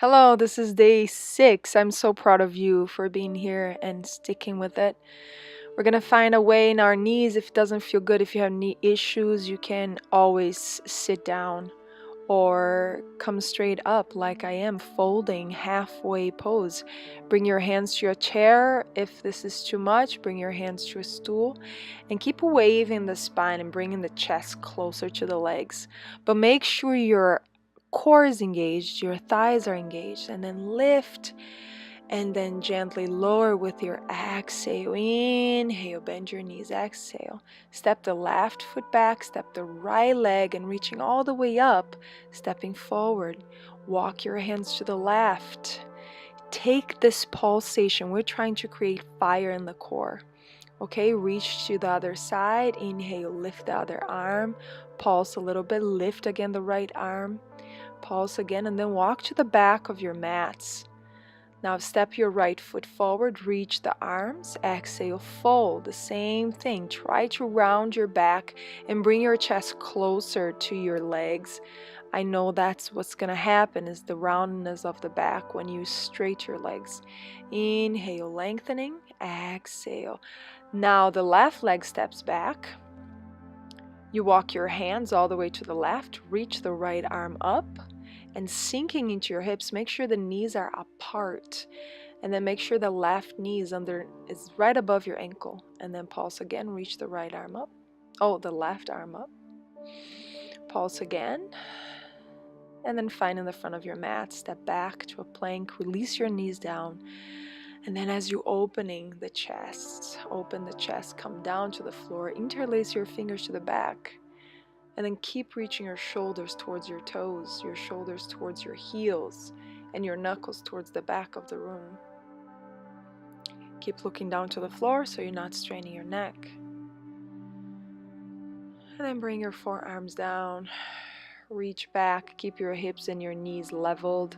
Hello, this is day 6. I'm so proud of you for being here and sticking with it. We're gonna find a way in our knees. If it doesn't feel good, if you have knee issues, you can always sit down or come straight up like I am, folding halfway pose. Bring your hands to your chair. If this is too much, bring your hands to a stool and keep waving the spine and bringing the chest closer to the legs. But make sure your core is engaged, your thighs are engaged, and then lift and then gently lower with your exhale. Inhale, bend your knees, exhale. Step the left foot back, step the right leg, and reaching all the way up, stepping forward. Walk your hands to the left. Take this pulsation. We're trying to create fire in the core. Okay, reach to the other side. Inhale, lift the other arm. Pulse a little bit, lift again the right arm. Pulse again, and then walk to the back of your mats. Now step your right foot forward, reach the arms, exhale, fold, the same thing. Try to round your back and bring your chest closer to your legs. I know that's what's going to happen, is the roundness of the back when you straight your legs. Inhale, lengthening, exhale. Now the left leg steps back. You walk your hands all the way to the left, reach the right arm up, and sinking into your hips. Make sure the knees are apart, and then make sure the left knee is right above your ankle, and then pulse again. Reach the right arm up, the left arm up. Pulse again, and then find in the front of your mat, step back to a plank, release your knees down, and then as you open the chest, come down to the floor, interlace your fingers to the back. And then keep reaching your shoulders towards your toes, your shoulders towards your heels, and your knuckles towards the back of the room. Keep looking down to the floor so you're not straining your neck. And then bring your forearms down. Reach back, keep your hips and your knees leveled.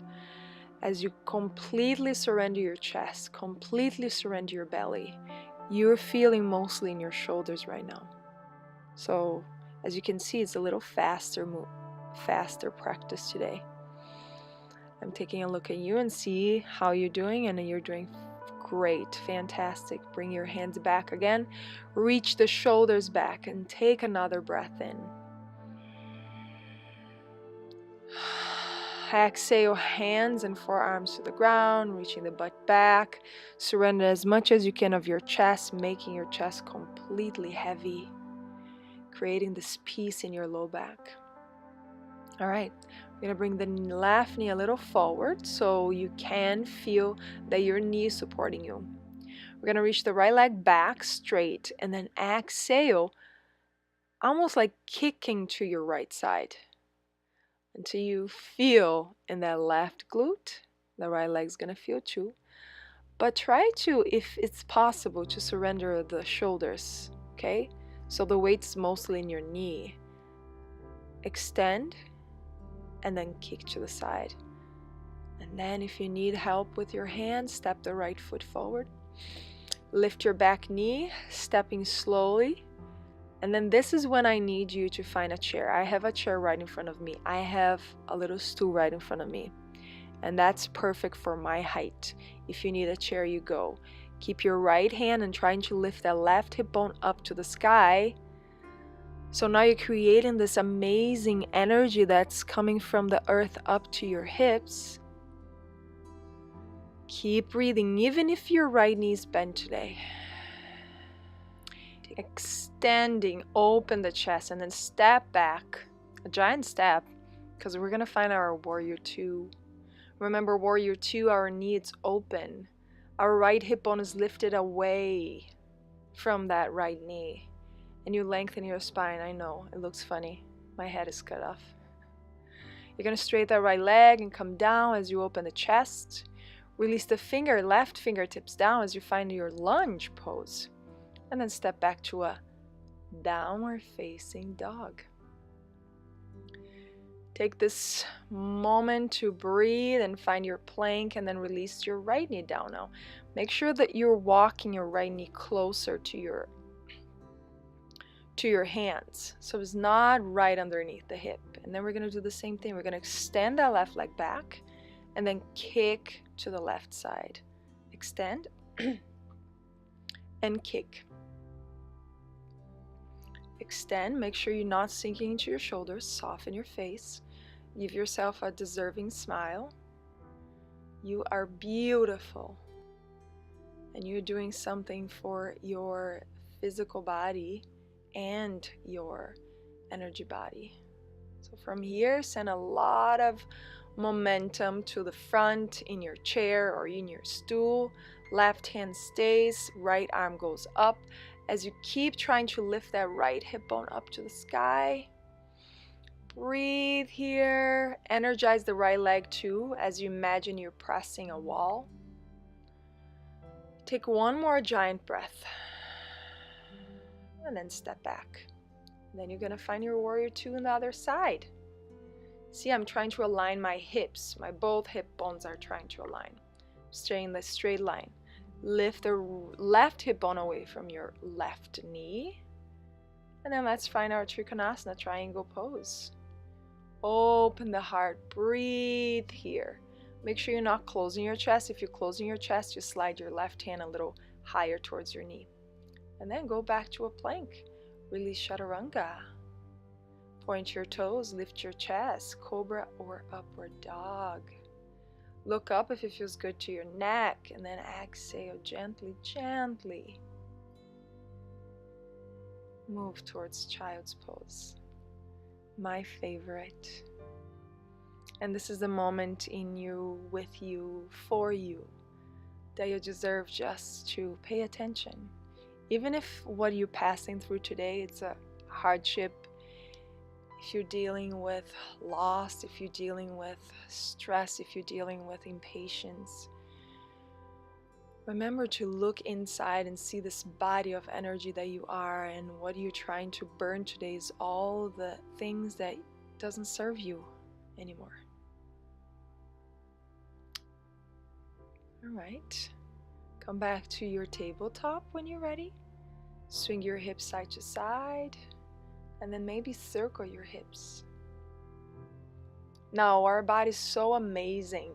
As you completely surrender your chest, completely surrender your belly, you're feeling mostly in your shoulders right now. So as you can see, it's a little faster practice today. I'm taking a look at you and see how you're doing, and you're doing great, fantastic. Bring your hands back again, reach the shoulders back, and take another breath in. Exhale, hands and forearms to the ground, reaching the butt back. Surrender as much as you can of your chest, making your chest completely heavy, creating this peace in your low back. All right, we're gonna bring the left knee a little forward so you can feel that your knee is supporting you. We're gonna reach the right leg back straight and then exhale, almost like kicking to your right side until you feel in that left glute. The right leg's gonna feel too. But try to, if it's possible, to surrender the shoulders, okay? So the weight's mostly in your knee. Extend and then kick to the side. And then if you need help with your hands, step the right foot forward. Lift your back knee, stepping slowly. And then this is when I need you to find a chair. I have a chair right in front of me. I have a little stool right in front of me. And that's perfect for my height. If you need a chair, you go. Keep your right hand and trying to lift that left hip bone up to the sky. So now you're creating this amazing energy that's coming from the earth up to your hips. Keep breathing, even if your right knee is bent today. Extending, open the chest, and then step back. A giant step, because we're going to find our warrior two. Remember, warrior two, our knee is open. Our right hip bone is lifted away from that right knee. And you lengthen your spine. I know, it looks funny. My head is cut off. You're going to straighten that right leg and come down as you open the chest. Release the left fingertips down as you find your lunge pose. And then step back to a downward facing dog. Take this moment to breathe and find your plank, and then release your right knee down now. Make sure that you're walking your right knee closer to your hands, so it's not right underneath the hip. And then we're going to do the same thing. We're going to extend that left leg back and then kick to the left side. Extend and kick. Extend, make sure you're not sinking into your shoulders, soften your face, give yourself a deserving smile. You are beautiful, and you're doing something for your physical body and your energy body. So from here, send a lot of momentum to the front in your chair or in your stool. Left hand stays, right arm goes up. As you keep trying to lift that right hip bone up to the sky, breathe here. Energize the right leg too as you imagine you're pressing a wall. Take one more giant breath and then step back. Then you're going to find your warrior two on the other side. See, I'm trying to align my hips. My both hip bones are trying to align. Stay in the straight line. Lift the left hip bone away from your left knee. And then let's find our Trikonasana triangle pose. Open the heart. Breathe here. Make sure you're not closing your chest. If you're closing your chest, you slide your left hand a little higher towards your knee. And then go back to a plank. Release Chaturanga. Point your toes, lift your chest, Cobra or Upward Dog. Look up if it feels good to your neck, and then exhale gently, gently. Move towards Child's Pose. My favorite. And this is the moment in you, with you, for you, that you deserve just to pay attention. Even if what you're passing through today, it's a hardship, if you're dealing with loss, if you're dealing with stress, if you're dealing with impatience, remember to look inside and see this body of energy that you are, and what you're trying to burn today is all the things that doesn't serve you anymore. All right, come back to your tabletop when you're ready. Swing your hips side to side, and then maybe circle your hips. Now, our body is so amazing,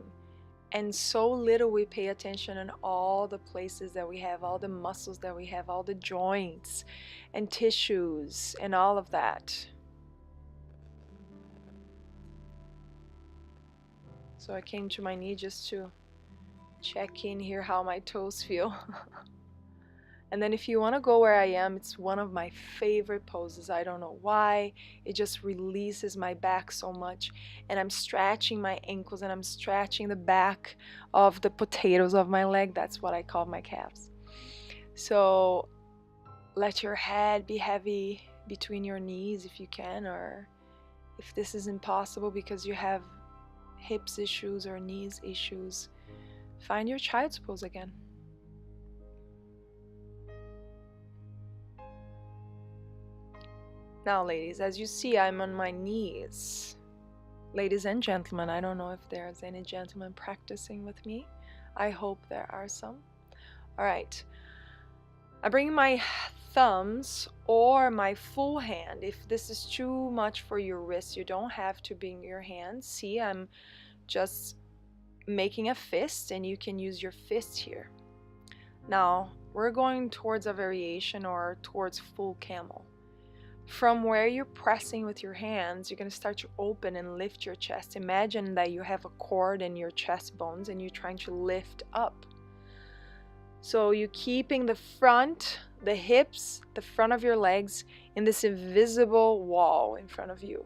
and so little we pay attention on all the places that we have, all the muscles that we have, all the joints and tissues and all of that. So I came to my knee just to check in here how my toes feel. And then if you want to go where I am, it's one of my favorite poses. I don't know why. It just releases my back so much. And I'm stretching my ankles, and I'm stretching the back of the potatoes of my leg. That's what I call my calves. So let your head be heavy between your knees if you can, or if this is impossible because you have hips issues or knees issues, find your child's pose again. Now, ladies, as you see, I'm on my knees. Ladies and gentlemen, I don't know if there's any gentlemen practicing with me. I hope there are some. All right. I bring my thumbs or my full hand. If this is too much for your wrist, you don't have to bring your hands. See, I'm just making a fist, and you can use your fist here. Now, we're going towards a variation or towards full camel. From where you're pressing with your hands, you're going to start to open and lift your chest. Imagine that you have a cord in your chest bones and you're trying to lift up. So you're keeping the front, the hips, the front of your legs in this invisible wall in front of you.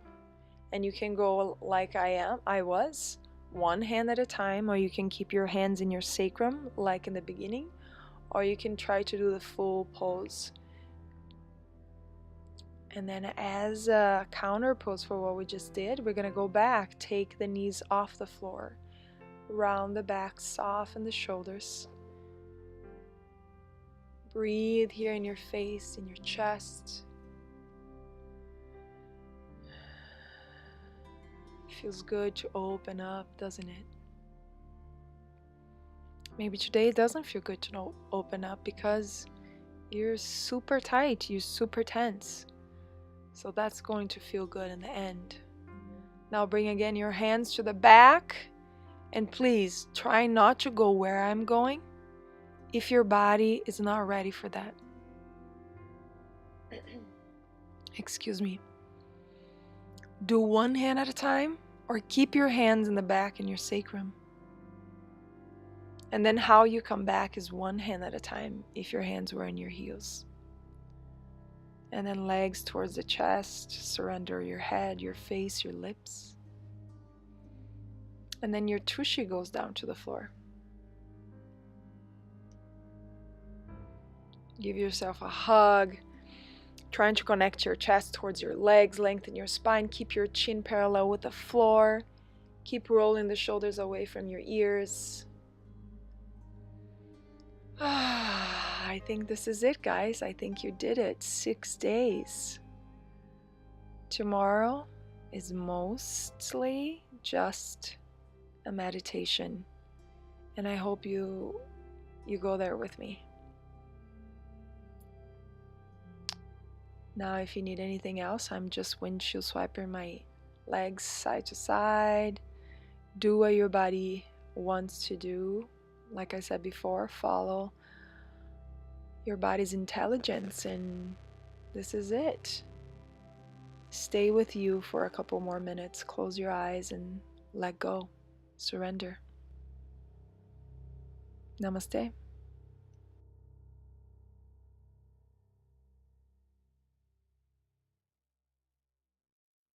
And you can go like I was, one hand at a time, or you can keep your hands in your sacrum like in the beginning, or you can try to do the full pose. And then as a counter pose for what we just did, we're going to go back, take the knees off the floor, round the back, soften the shoulders. Breathe here in your face, in your chest. Feels good to open up, doesn't it? Maybe today it doesn't feel good to open up because you're super tight, you're super tense. So that's going to feel good in the end. Now bring again your hands to the back And please try not to go where I'm going if your body is not ready for that. Excuse me. Do one hand at a time, or keep your hands in the back in your sacrum. And then how you come back is one hand at a time if your hands were in your heels. And then legs towards the chest, surrender your head, your face, your lips. And then your tushy goes down to the floor. Give yourself a hug, trying to connect your chest towards your legs, lengthen your spine, keep your chin parallel with the floor, keep rolling the shoulders away from your ears. I think this is it, guys. I think you did it. 6 days. Tomorrow is mostly just a meditation, and I hope you go there with me. Now, if you need anything else, I'm just windshield swiping my legs side to side. Do what your body wants to do. Like I said before, follow your body's intelligence, and this is it. Stay with you for a couple more minutes. Close your eyes and let go. Surrender. Namaste.